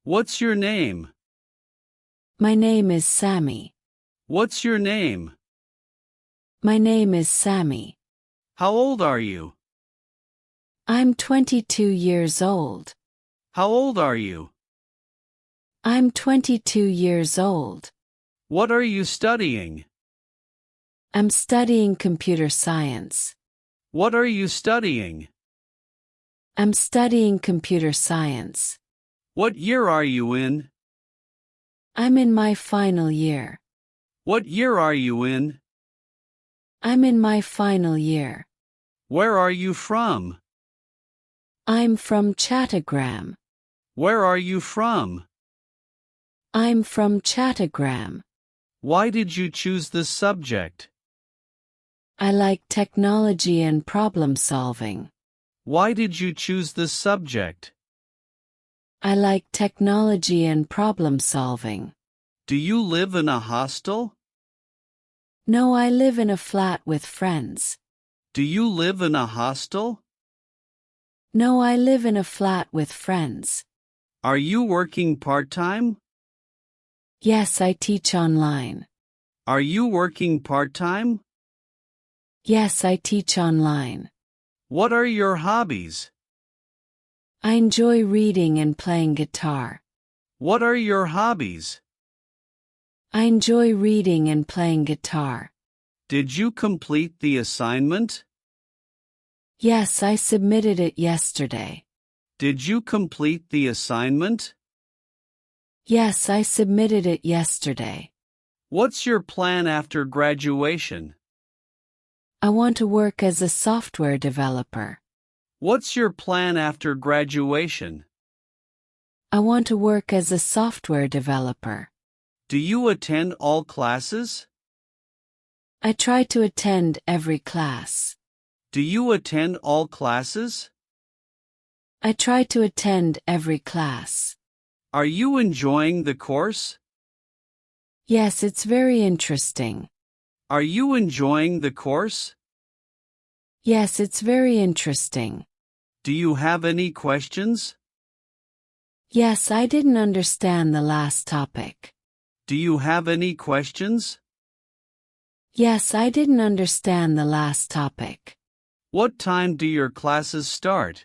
What's your name? My name is Sammy. What's your name? My name is Sammy. How old are you? I'm 22 years old. How old are you? I'm 22 years old. What are you studying? I'm studying computer science. What are you studying? I'm studying computer science. What year are you in? I'm in my final year. What year are you in? I'm in my final year. Where are you from? I'm from Chattogram. Where are you from? I'm from Chattogram. Why did you choose this subject? I like technology and problem solving. Why did you choose this subject? I like technology and problem solving. Do you live in a hostel? No, I live in a flat with friends. Do you live in a hostel? No, I live in a flat with friends. Are you working part-time? Yes, I teach online. Are you working part-time? Yes, I teach online. What are your hobbies? I enjoy reading and playing guitar. What are your hobbies? I enjoy reading and playing guitar. Did you complete the assignment? Yes, I submitted it yesterday. Did you complete the assignment? Yes, I submitted it yesterday. What's your plan after graduation? I want to work as a software developer. What's your plan after graduation? I want to work as a software developer. Do you attend all classes? I try to attend every class. Do you attend all classes? I try to attend every class. Are you enjoying the course? Yes, it's very interesting. Are you enjoying the course? Yes, it's very interesting. Do you have any questions? Yes, I didn't understand the last topic. Do you have any questions? Yes, I didn't understand the last topic. What time do your classes start?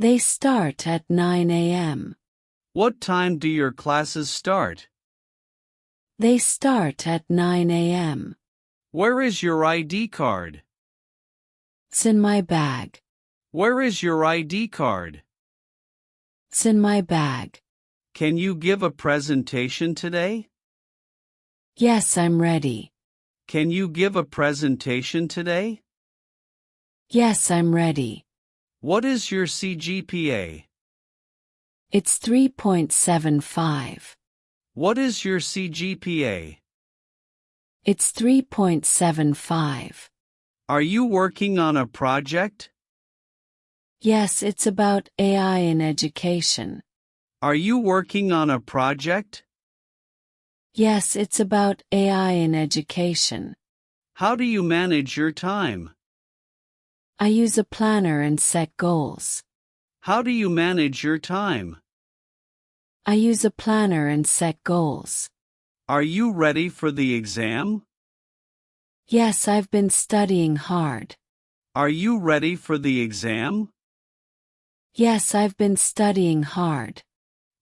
They start at 9 a.m. What time do your classes start? They start at 9 a.m. Where is your ID card? It's in my bag. Where is your ID card? It's in my bag. Can you give a presentation today? Yes, I'm ready. Can you give a presentation today? Yes, I'm ready. What is your CGPA? It's 3.75. What is your CGPA? It's 3.75. Are you working on a project? Yes, it's about AI in education. Are you working on a project? Yes, it's about AI in education. How do you manage your time? I use a planner and set goals. How do you manage your time? I use a planner and set goals. Are you ready for the exam? Yes, I've been studying hard. Are you ready for the exam? Yes, I've been studying hard.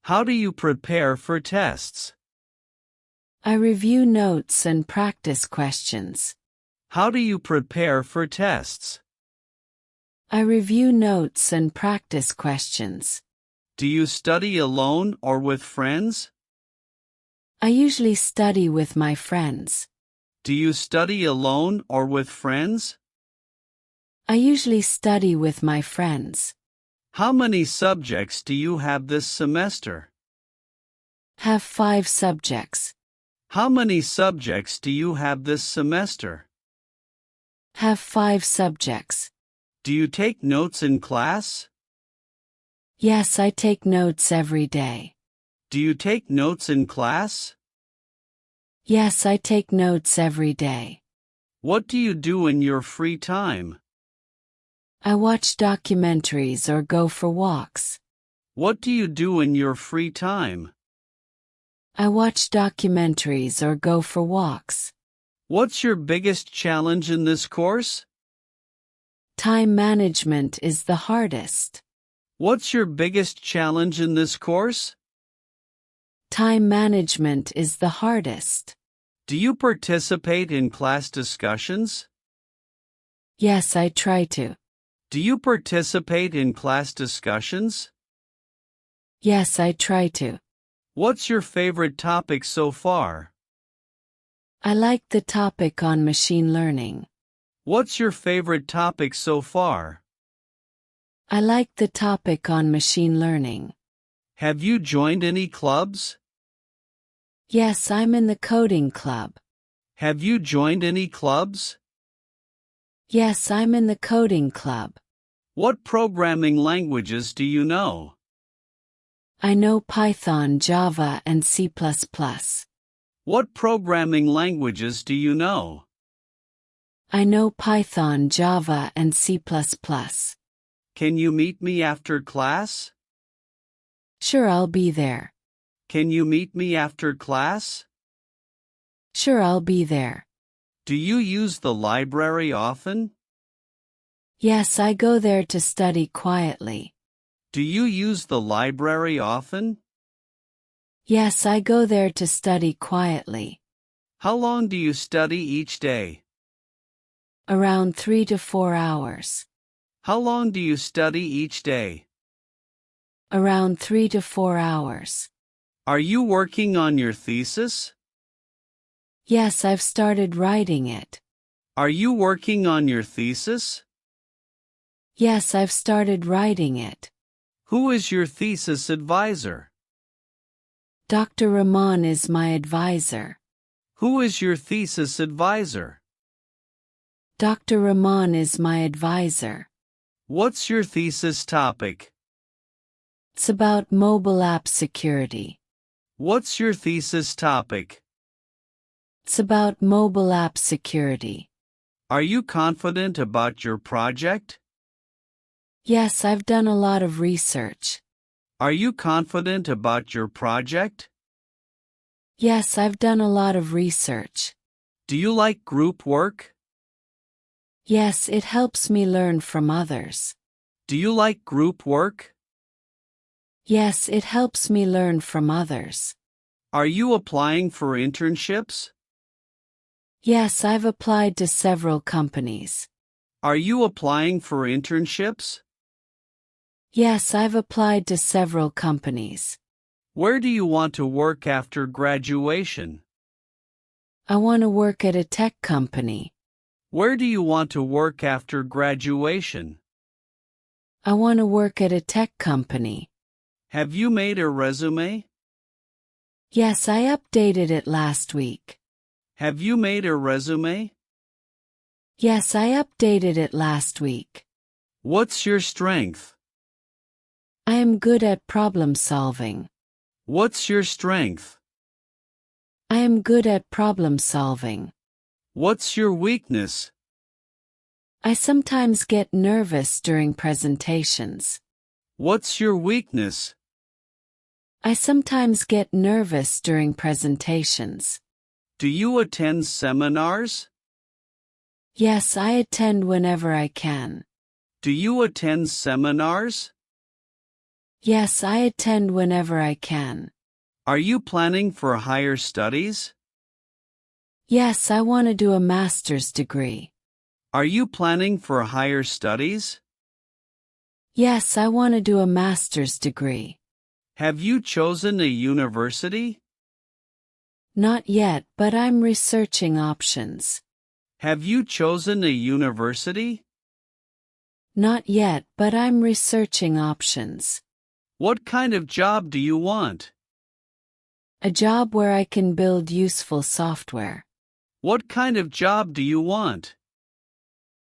How do you prepare for tests? I review notes and practice questions. How do you prepare for tests? I review notes and practice questions. Do you study alone or with friends? I usually study with my friends. Do you study alone or with friends? I usually study with my friends. How many subjects do you have this semester? Have 5 subjects. How many subjects do you have this semester? Have 5 subjects. Do you take notes in class? Yes, I take notes every day. Do you take notes in class? Yes, I take notes every day. What do you do in your free time? I watch documentaries or go for walks. What do you do in your free time? I watch documentaries or go for walks. What's your biggest challenge in this course? Time management is the hardest. What's your biggest challenge in this course? Time management is the hardest. Do you participate in class discussions? Yes, I try to. Do you participate in class discussions? Yes, I try to. What's your favorite topic so far? I like the topic on machine learning. What's your favorite topic so far? I like the topic on machine learning. Have you joined any clubs? Yes, I'm in the coding club. Have you joined any clubs? Yes, I'm in the coding club. What programming languages do you know? I know Python, Java, and C++. What programming languages do you know? I know Python, Java, and C++. Can you meet me after class? Sure, I'll be there. Can you meet me after class? Sure, I'll be there. Do you use the library often? Yes, I go there to study quietly. Do you use the library often? Yes, I go there to study quietly. How long do you study each day? Around 3 to 4 hours. How long do you study each day? Around 3 to 4 hours. Are you working on your thesis? Yes, I've started writing it. Are you working on your thesis? Yes, I've started writing it. Who is your thesis advisor? Dr. Rahman is my advisor. Who is your thesis advisor? Dr. Rahman is my advisor. What's your thesis topic? It's about mobile app security. What's your thesis topic? It's about mobile app security. Are you confident about your project? Yes, I've done a lot of research. Are you confident about your project? Yes, I've done a lot of research. Do you like group work? Yes, it helps me learn from others. Do you like group work? Yes, it helps me learn from others. Are you applying for internships? Yes, I've applied to several companies. Are you applying for internships? Yes, I've applied to several companies. Where do you want to work after graduation? I want to work at a tech company. Where do you want to work after graduation? I want to work at a tech company. Have you made a resume? Yes, I updated it last week. Have you made a resume? Yes, I updated it last week. What's your strength? I am good at problem solving. What's your strength? I am good at problem solving. What's your weakness? I sometimes get nervous during presentations. What's your weakness? I sometimes get nervous during presentations. Do you attend seminars? Yes, I attend whenever I can. Do you attend seminars? Yes, I attend whenever I can. Are you planning for higher studies? Yes, I want to do a master's degree. Are you planning for higher studies? Yes, I want to do a master's degree. Have you chosen a university? Not yet, but I'm researching options. Have you chosen a university? Not yet, but I'm researching options. What kind of job do you want? A job where I can build useful software. What kind of job do you want?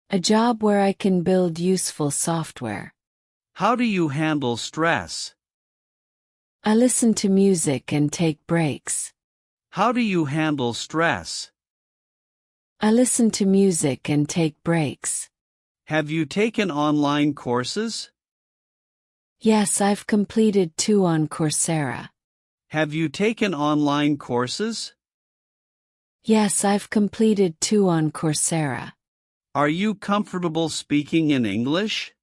A job where I can build useful software. How do you handle stress? I listen to music and take breaks. How do you handle stress? I listen to music and take breaks. Have you taken online courses? Yes, I've completed 2 on Coursera. Have you taken online courses? Yes, I've completed 2 on Coursera. Are you comfortable speaking in English?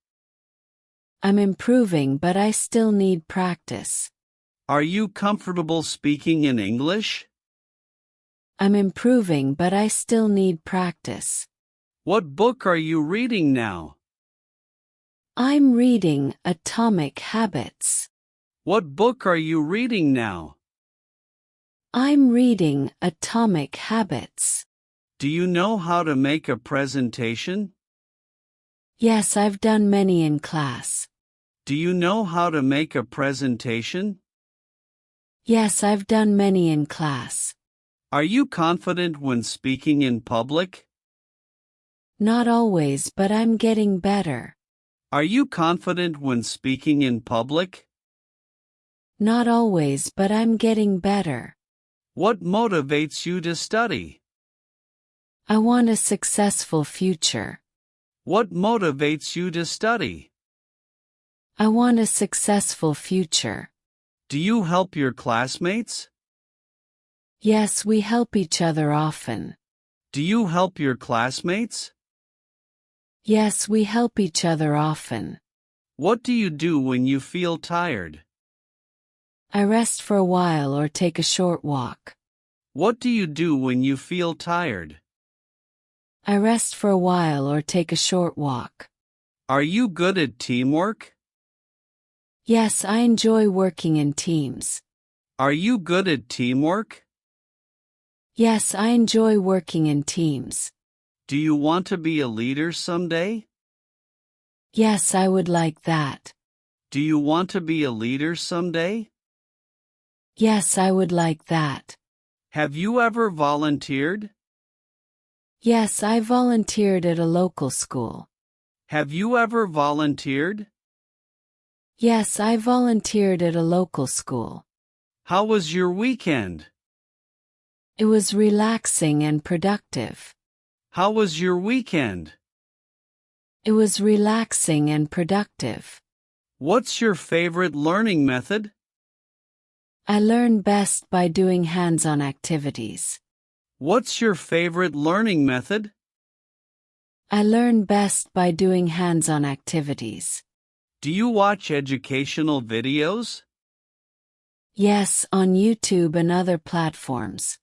I'm improving, but I still need practice. Are you comfortable speaking in English? I'm improving, but I still need practice. What book are you reading now? I'm reading Atomic Habits. What book are you reading now? I'm reading Atomic Habits. Do you know how to make a presentation? Yes, I've done many in class. Do you know how to make a presentation? Yes, I've done many in class. Are you confident when speaking in public? Not always, but I'm getting better. Are you confident when speaking in public? Not always, but I'm getting better. What motivates you to study? I want a successful future. What motivates you to study? I want a successful future. Do you help your classmates? Yes, we help each other often. Do you help your classmates? Yes, we help each other often. What do you do when you feel tired? I rest for a while or take a short walk. What do you do when you feel tired? I rest for a while or take a short walk. Are you good at teamwork? Yes, I enjoy working in teams. Are you good at teamwork? Yes, I enjoy working in teams. Do you want to be a leader someday? Yes, I would like that. Do you want to be a leader someday? Yes, I would like that. Have you ever volunteered? Yes, I volunteered at a local school. Have you ever volunteered? Yes, I volunteered at a local school. How was your weekend? It was relaxing and productive. How was your weekend? It was relaxing and productive. What's your favorite learning method? I learn best by doing hands-on activities. What's your favorite learning method? I learn best by doing hands-on activities. Do you watch educational videos? Yes, on YouTube and other platforms.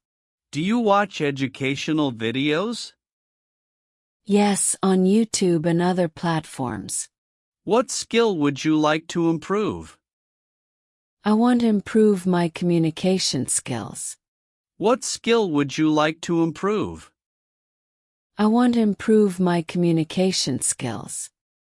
Do you watch educational videos? Yes, on YouTube and other platforms. What skill would you like to improve? I want to improve my communication skills. What skill would you like to improve? I want to improve my communication skills.